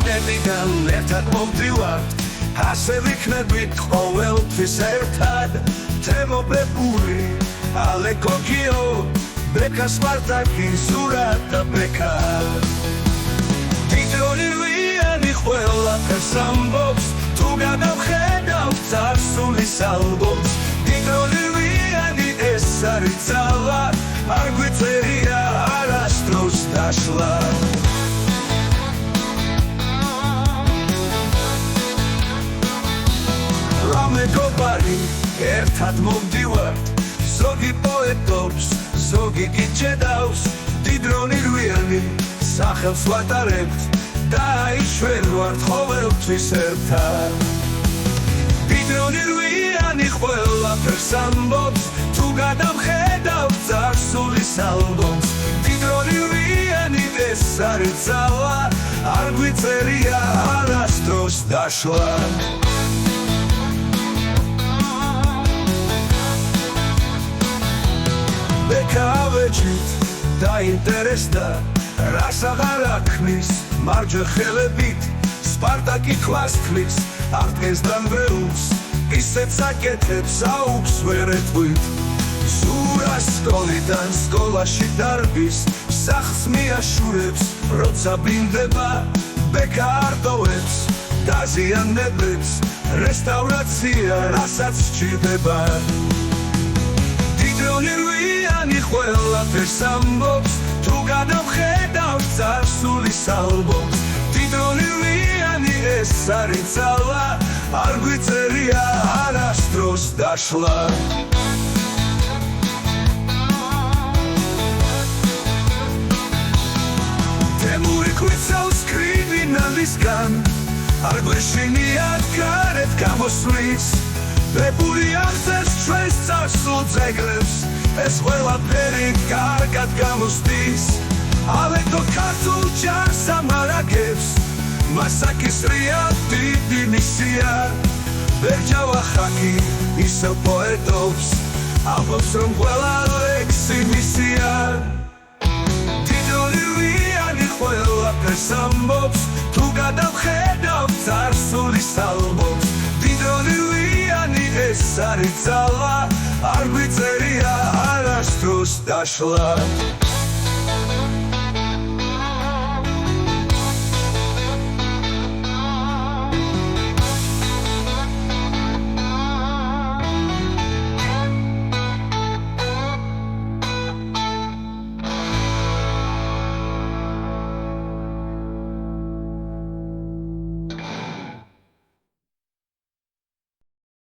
უნივერსიტეტიდან ერთად მოვდივართ ასე ვიქნებით ყოველთვის ერთად თემობებული ალე კოკიო ბეკა სპარტაკი ზურა და ბეკა დიდონივიანი ყველაფერს ამბობს თუ გადავხედავ წარსულის ალბომს დიდონივიანი ეს არის ძალა არ გვიწერია არასდროს დაშლა მეგობარი ერთად მოვდივართ ზოგი პოეტობს ზოგი გიჭედავს დიდრონირვიანი სახელს ვატარებთ და აიშვენვართ ყოველთვის ერთად დიდრონირვიანი ყველაფერს ამბობს თუ გადავხედავ წარსულის ალბომს დიდრონირვიანი ეს არის ძალა არ გვიწერია არასდროს დაშლა ბეკავეჯით დაინტერესდა რას აღარ აქმნის მარჯვე ხელებით სპარტაკი ქვასთმის აღდგენს დამღეულს ისეც აკეთებს აუქს ვერ ეტყვით ზურა სკოლიდან სკოლაში დარბის სახლს მიაშურებს როცა ბრინდება ბეკა არტოვებს დაზიანებებს რესტავრაცია რასაც სჭირდება დიდრონირვიანი ყველაფერს ამბობს თუ გადავხედავ წარსულის ალბომს დიდრონირვიანი ეს არის ძალა არ გვიწერია არასდროს დაშლა თემური გვიცავს კრიმინალისგან არ გვეშინიათ გარეთ გამოსვლის ბებული აღწერს ჩვენს წარსულ ძეგლებს ეს ყველაფერი კარგად გამოსდის ალეკო ქართულ ჯარს ამარაგებს მასაკის რია დიდი მისია ბერჯავა ხაკი ისევ პოეტობს ამბობს რომ ყველა ლექსი მისია დიდონივიანი ყველაფერს ამბობს თუ გადავხედავ წარსულის ალბომს დიდონივიანი ეს არის ძალა არ გვიწერია არასდროს დაშლა